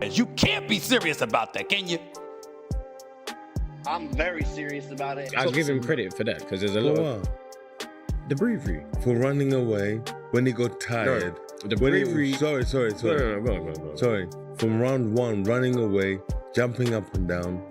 Because you can't be serious about that, can you? I'm very serious about it. I'll give him credit for that because there's a lot of the bravery for running away when he got tired. No, the bravery. Sorry. No, go. Sorry. From round one, running away, jumping up and down,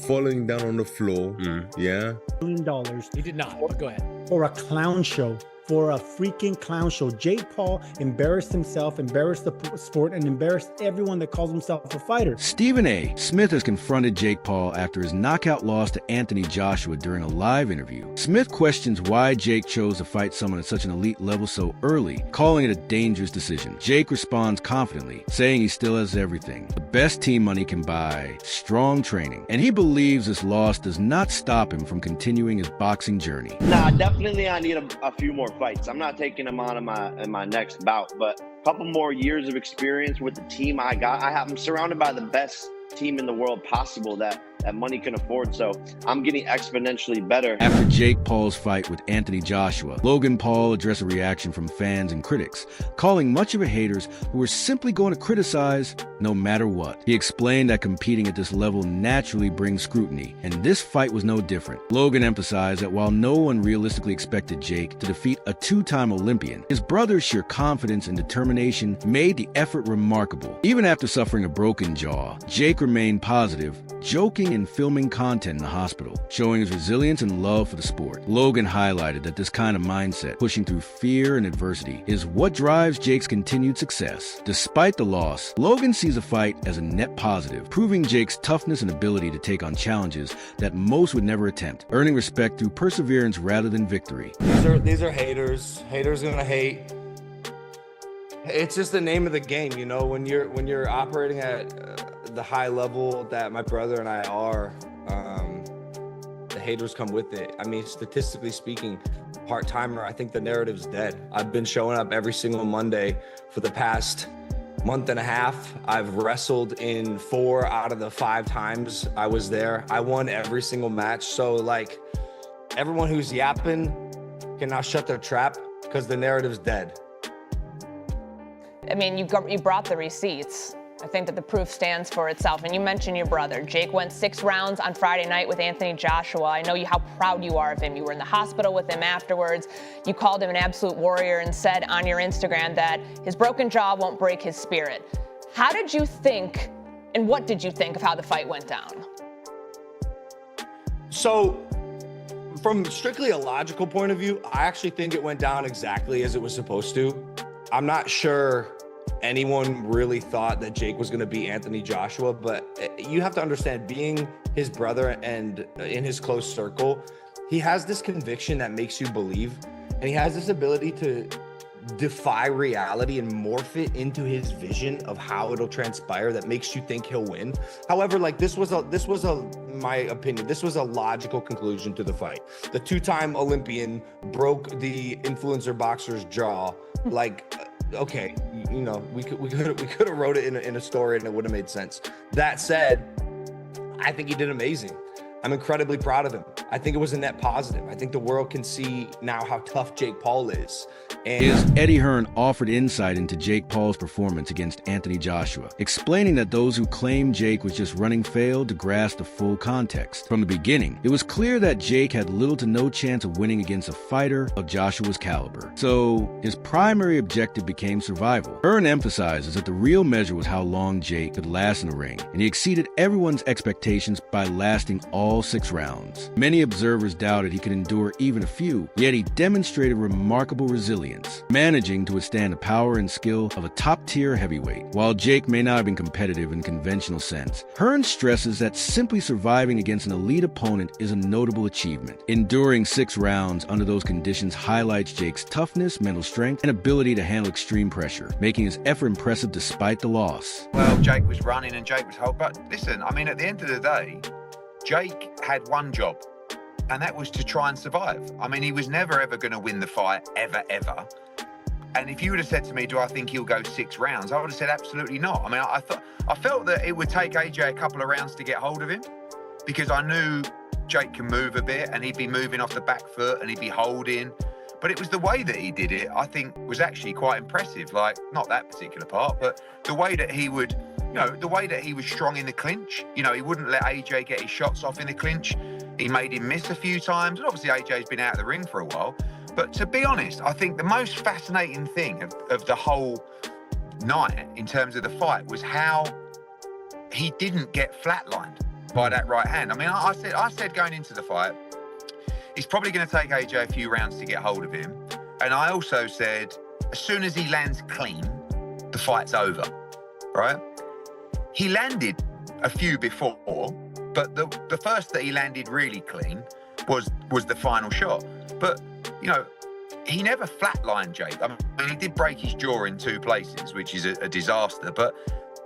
falling down on the floor. Yeah. $1 million. He did not, but go ahead. For a clown show. For a freaking clown show. Jake Paul embarrassed himself, embarrassed the sport, and embarrassed everyone that calls himself a fighter. Stephen A. Smith has confronted Jake Paul after his knockout loss to Anthony Joshua during a live interview. Smith questions why Jake chose to fight someone at such an elite level so early, calling it a dangerous decision. Jake responds confidently, saying he still has everything. The best team money can buy, strong training, and he believes this loss does not stop him from continuing his boxing journey. Nah, definitely I need a few more fights. I'm not taking him on in my next bout, but a couple more years of experience with the team I got. I'm surrounded by the best team in the world possible that money can afford, so I'm getting exponentially better. After Jake Paul's fight with Anthony Joshua, Logan Paul addressed a reaction from fans and critics, calling much of it haters who were simply going to criticize no matter what. He explained that competing at this level naturally brings scrutiny, and this fight was no different. Logan emphasized that while no one realistically expected Jake to defeat a two-time Olympian, his brother's sheer confidence and determination made the effort remarkable. Even after suffering a broken jaw, Jake remained positive, joking and filming content in the hospital, showing his resilience and love for the sport. Logan highlighted that this kind of mindset, pushing through fear and adversity, is what drives Jake's continued success. Despite the loss, Logan sees the fight as a net positive, proving Jake's toughness and ability to take on challenges that most would never attempt, earning respect through perseverance rather than victory. These are haters. Haters gonna hate. It's just the name of the game, you know. When you're operating at the high level that my brother and I are, the haters come with it. I mean, statistically speaking, part-timer, I think the narrative's dead. I've been showing up every single Monday for the past month and a half. I've wrestled in 4 out of the 5 times I was there. I won every single match. So like, everyone who's yapping can now shut their trap because the narrative's dead. I mean, you brought the receipts. I think that the proof stands for itself. And you mentioned your brother. Jake went 6 rounds on Friday night with Anthony Joshua. I know how proud you are of him. You were in the hospital with him afterwards. You called him an absolute warrior and said on your Instagram that his broken jaw won't break his spirit. How did you think, and what did you think of how the fight went down? So, from strictly a logical point of view, I actually think it went down exactly as it was supposed to. I'm not sure anyone really thought that Jake was going to beat Anthony Joshua, but you have to understand, being his brother and in his close circle, he has this conviction that makes you believe, and he has this ability to defy reality and morph it into his vision of how it'll transpire that makes you think he'll win. However, like this was my opinion, this was a logical conclusion to the fight. The 2-time Olympian broke the influencer boxer's jaw. Like, okay, you know, we could have wrote it in a story and it would have made sense. That said, I think he did amazing. I'm incredibly proud of him. I think it was a net positive. I think the world can see now how tough Jake Paul is. And Eddie Hearn offered insight into Jake Paul's performance against Anthony Joshua, explaining that those who claimed Jake was just running failed to grasp the full context. From the beginning, it was clear that Jake had little to no chance of winning against a fighter of Joshua's caliber. So his primary objective became survival. Hearn emphasizes that the real measure was how long Jake could last in the ring, and he exceeded everyone's expectations by lasting all 6 rounds. Many observers doubted he could endure even a few, yet he demonstrated remarkable resilience, managing to withstand the power and skill of a top-tier heavyweight. While Jake may not have been competitive in the conventional sense, Hearn stresses that simply surviving against an elite opponent is a notable achievement. Enduring 6 rounds under those conditions highlights Jake's toughness, mental strength, and ability to handle extreme pressure, making his effort impressive despite the loss. Well, Jake was running and Jake was holding, but listen, I mean, at the end of the day, Jake had one job, and that was to try and survive. I mean, he was never ever going to win the fight, ever. And if you would have said to me, do I think he'll go 6 rounds? I would have said absolutely not. I mean, I felt that it would take AJ a couple of rounds to get hold of him, because I knew Jake can move a bit and he'd be moving off the back foot and he'd be holding. But it was the way that he did it, I think, was actually quite impressive. Like, not that particular part, but the way that he would you know, the way that he was strong in the clinch, you know, he wouldn't let AJ get his shots off in the clinch. He made him miss a few times. And obviously AJ's been out of the ring for a while. But to be honest, I think the most fascinating thing of the whole night in terms of the fight was how he didn't get flatlined by that right hand. I mean, I said going into the fight, he's probably going to take AJ a few rounds to get hold of him. And I also said, as soon as he lands clean, the fight's over, right? He landed a few before, but the first that he landed really clean was the final shot. But, you know, he never flatlined Jake. I mean, he did break his jaw in 2 places, which is a disaster, but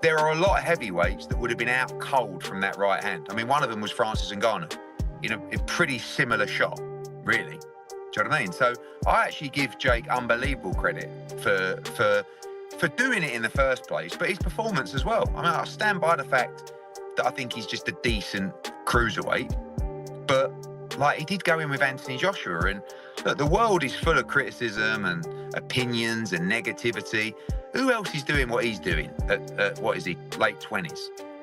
there are a lot of heavyweights that would have been out cold from that right hand. I mean, one of them was Francis Ngannou, you know, a pretty similar shot, really. Do you know what I mean? So I actually give Jake unbelievable credit for doing it in the first place, but his performance as well. I mean, I stand by the fact that I think he's just a decent cruiserweight, but like he did go in with Anthony Joshua, and look, the world is full of criticism and opinions and negativity. Who else is doing what he's doing at what is he, late 20s?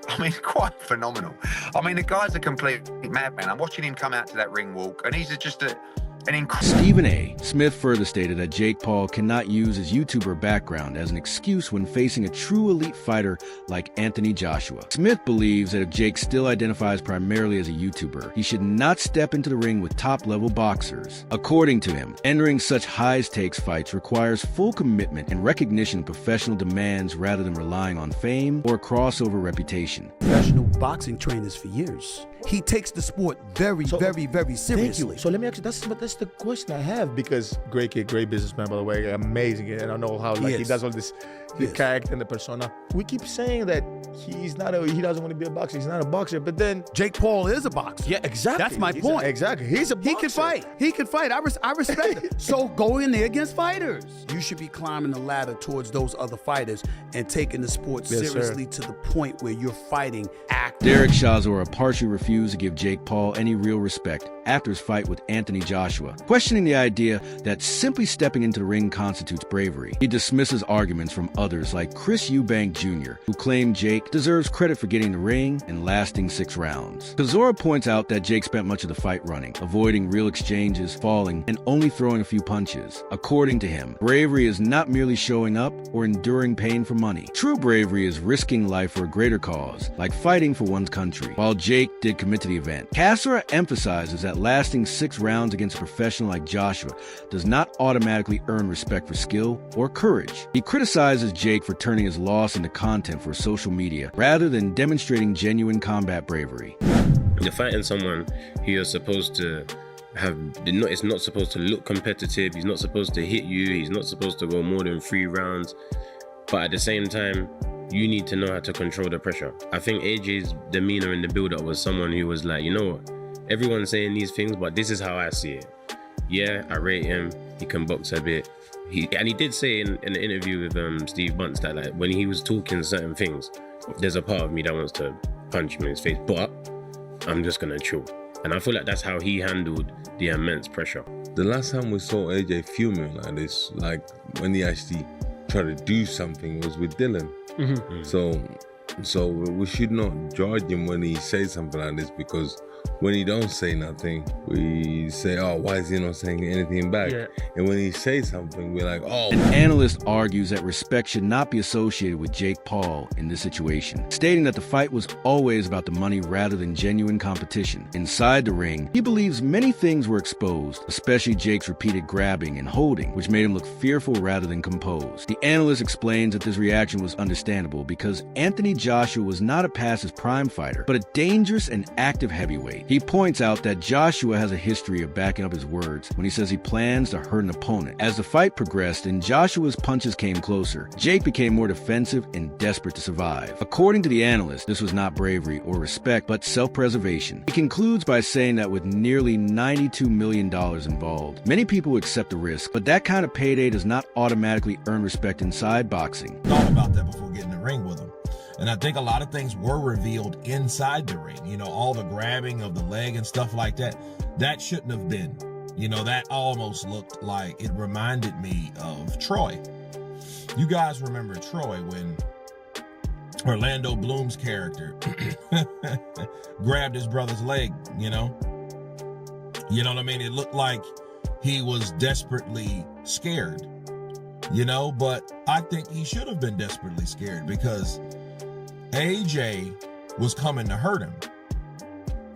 I mean, quite phenomenal. I mean, the guy's a complete madman. I'm watching him come out to that ring walk, and he's just an incredible... Stephen A. Smith further stated that Jake Paul cannot use his YouTuber background as an excuse when facing a true elite fighter like Anthony Joshua. Smith believes that if Jake still identifies primarily as a YouTuber, he should not step into the ring with top-level boxers. According to him, entering such high-stakes fights requires full commitment and recognition of professional demands rather than relying on fame or crossover reputation. Professional boxing trainers for years. He takes the sport very seriously. Thank you. So let me ask you, that's the question I have, because great kid, great businessman, by the way, amazing. And I know how he does all this, the character and the persona. We keep saying that he doesn't want to be a boxer. He's not a boxer, but then Jake Paul is a boxer. Yeah, exactly. That's my point. Exactly. He's a boxer. He can fight. I respect it. So go in there against fighters. You should be climbing the ladder towards those other fighters and taking the sport seriously to the point where you're fighting active. Derek Chisora partially refused to give Jake Paul any real respect after his fight with Anthony Joshua, questioning the idea that simply stepping into the ring constitutes bravery. He dismisses arguments from others like Chris Eubank Jr., who claimed Jake deserves credit for getting the ring and lasting 6 rounds. Chisora points out that Jake spent much of the fight running, avoiding real exchanges, falling, and only throwing a few punches. According to him, bravery is not merely showing up or enduring pain for money. True bravery is risking life for a greater cause, like fighting for one's country. While Jake did commit to the event, Chisora emphasizes that lasting 6 rounds against a professional like Joshua does not automatically earn respect for skill or courage. He criticizes Jake for turning his loss into content for social media rather than demonstrating genuine combat bravery. You're fighting someone who you're supposed to it's not supposed to look competitive, he's not supposed to hit you, he's not supposed to go more than 3 rounds, but at the same time, you need to know how to control the pressure. I think AJ's demeanor in the build-up was someone who was like, you know what, everyone's saying these things, but this is how I see it. Yeah, I rate him, he can box a bit. He did say in the interview with Steve Bunce that like when he was talking certain things, there's a part of me that wants to punch him in his face, but I'm just gonna chill. And I feel like that's how he handled the immense pressure. The last time we saw AJ fuming like this, like when he actually tried to do something, was with Dylan. So we should not judge him when he says something like this, because when he don't say nothing, we say, oh, why is he not saying anything back? Yeah. And when he says something, we're like, oh. An analyst argues that respect should not be associated with Jake Paul in this situation, stating that the fight was always about the money rather than genuine competition. Inside the ring, he believes many things were exposed, especially Jake's repeated grabbing and holding, which made him look fearful rather than composed. The analyst explains that this reaction was understandable because Anthony Joshua was not a past his prime fighter, but a dangerous and active heavyweight. He points out that Joshua has a history of backing up his words when he says he plans to hurt an opponent. As the fight progressed and Joshua's punches came closer, Jake became more defensive and desperate to survive. According to the analyst, this was not bravery or respect, but self-preservation. He concludes by saying that with nearly $92 million involved, many people accept the risk, but that kind of payday does not automatically earn respect inside boxing. Thought about that before getting in the ring with him. And I think a lot of things were revealed inside the ring. You know, all the grabbing of the leg and stuff like that. That shouldn't have been. You know, that almost looked like, it reminded me of Troy. You guys remember Troy when Orlando Bloom's character grabbed his brother's leg, you know? You know what I mean? It looked like he was desperately scared, you know? But I think he should have been desperately scared because AJ was coming to hurt him.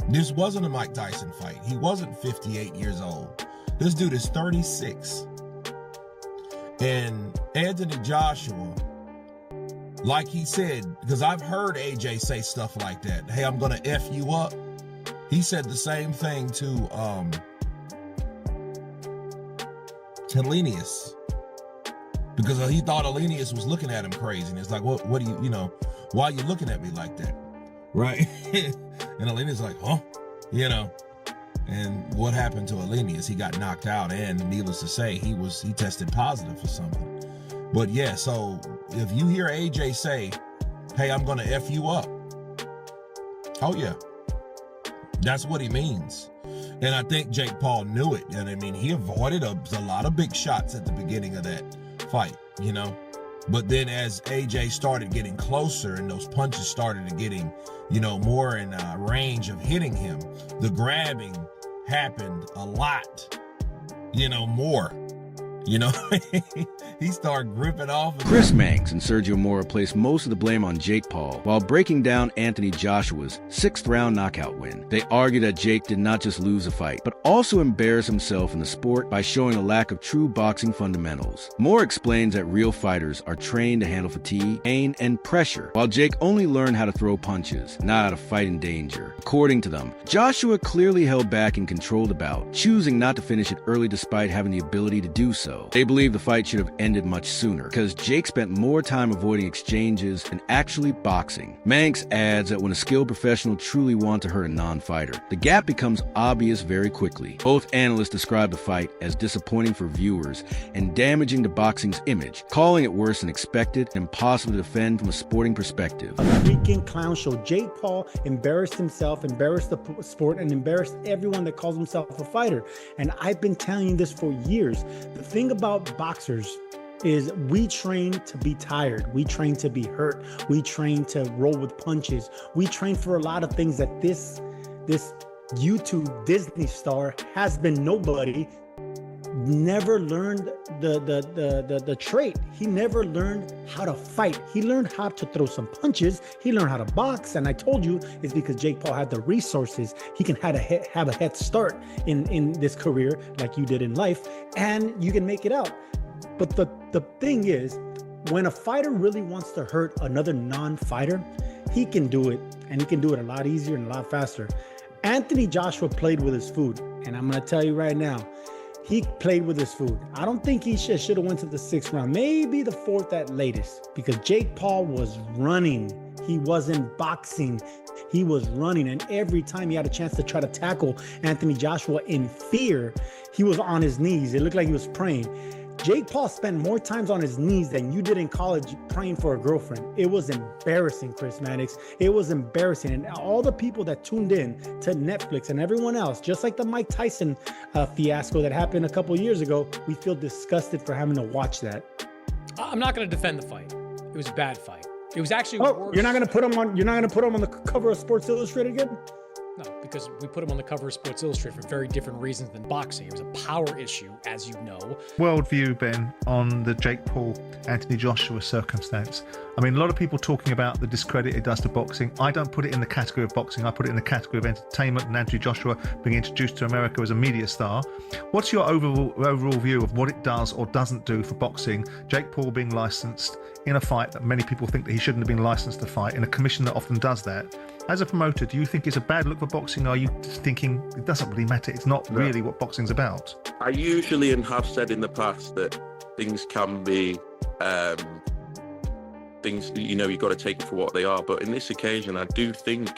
This wasn't a Mike Tyson fight. He wasn't 58 years old. This dude is 36. And Anthony Joshua, like he said, because I've heard AJ say stuff like that. Hey, I'm going to F you up. He said the same thing to Helenius, because he thought Helenius was looking at him crazy. And it's like, what do you, why are you looking at me like that? Right? And Helenius like, huh? And what happened to Helenius? He got knocked out, and needless to say, he tested positive for something. But yeah, so if you hear AJ say, hey, I'm gonna F you up, oh yeah, that's what he means. And I think Jake Paul knew it. And I mean, he avoided a lot of big shots at the beginning of that fight, But then as AJ started getting closer and those punches started getting, more in range of hitting him, the grabbing happened a lot, more. He started gripping off. Chris Manx and Sergio Mora placed most of the blame on Jake Paul while breaking down Anthony Joshua's 6th-round knockout win. They argue that Jake did not just lose a fight, but also embarrass himself in the sport by showing a lack of true boxing fundamentals. Mora explains that real fighters are trained to handle fatigue, pain, and pressure, while Jake only learned how to throw punches, not how to fight in danger. According to them, Joshua clearly held back and controlled the bout, choosing not to finish it early despite having the ability to do so. They believe the fight should have ended much sooner because Jake spent more time avoiding exchanges and actually boxing. Manx adds that when a skilled professional truly wants to hurt a non-fighter, the gap becomes obvious very quickly. Both analysts describe the fight as disappointing for viewers and damaging to boxing's image, calling it worse than expected and impossible to defend from a sporting perspective. A freaking clown show. Jake Paul embarrassed himself, embarrassed the sport, and embarrassed everyone that calls himself a fighter. And I've been telling you this for years. The thing about boxers is we train to be tired. We train to be hurt. We train to roll with punches. We train for a lot of things that this YouTube Disney star has been nobody. Never learned the trait. He never learned how to fight. He learned how to throw some punches. He learned how to box. And I told you it's because Jake Paul had the resources. He can have a head start in this career like you did in life, and you can make it out. But the thing is, when a fighter really wants to hurt another non-fighter, he can do it, and he can do it a lot easier and a lot faster. Anthony Joshua played with his food, and I'm going to tell you right now, he played with his food. I don't think he should have went to the 6th round, maybe the 4th at latest, because Jake Paul was running. He wasn't boxing. He was running, and every time he had a chance to try to tackle Anthony Joshua in fear, he was on his knees. It looked like he was praying. Jake Paul spent more times on his knees than you did in college praying for a girlfriend. It was embarrassing, Chris Mannix. It was embarrassing. And all the people that tuned in to Netflix and everyone else, just like the Mike Tyson fiasco that happened a couple years ago, we feel disgusted for having to watch that. I'm not going to defend the fight. It was a bad fight. It was actually worse. You're not going to put him on. You're not going to put him on the cover of Sports Illustrated again? No, because we put him on the cover of Sports Illustrated for very different reasons than boxing. It was a power issue, as you know. Worldview, Ben, on the Jake Paul, Anthony Joshua circumstance. I mean, a lot of people talking about the discredit it does to boxing. I don't put it in the category of boxing. I put it in the category of entertainment, and Anthony Joshua being introduced to America as a media star. What's your overall view of what it does or doesn't do for boxing? Jake Paul being licensed in a fight that many people think that he shouldn't have been licensed to fight, in a commission that often does that. As a promoter, do you think it's a bad look for boxing, or are you thinking it doesn't really matter? It's not really what boxing's about. I usually and have said in the past that things can be things, you've got to take it for what they are. But in this occasion, I do think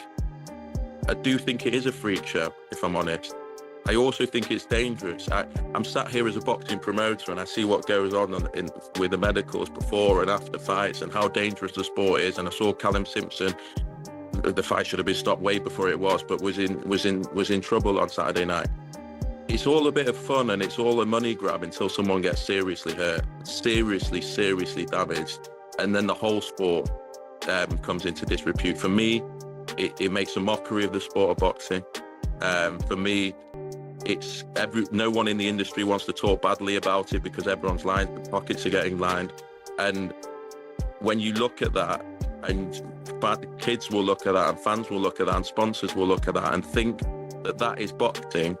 it is a freak show, if I'm honest. I also think it's dangerous. I'm sat here as a boxing promoter, and I see what goes on with the medicals before and after fights and how dangerous the sport is. And I saw Callum Simpson. The fight should have been stopped way before it was, but was in trouble on Saturday night. It's all a bit of fun, and it's all a money grab until someone gets seriously hurt, seriously damaged, and then the whole sport comes into disrepute. For me, it makes a mockery of the sport of boxing. For me, no one in the industry wants to talk badly about it because everyone's lined, the pockets are getting lined. And when you look at that, and kids will look at that, and fans will look at that, and sponsors will look at that and think that that is boxing.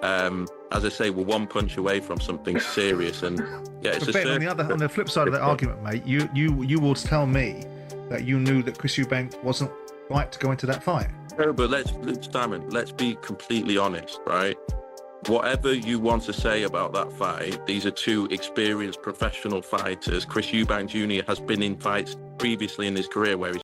As I say, we're one punch away from something serious, and yeah, it's but Ben, on the flip side of that argument, mate, you will tell me that you knew that Chris Eubank wasn't right to go into that fight. No, but let's be completely honest, right? Whatever you want to say about that fight, these are two experienced professional fighters. Chris Eubank Jr. has been in fights previously in his career where he's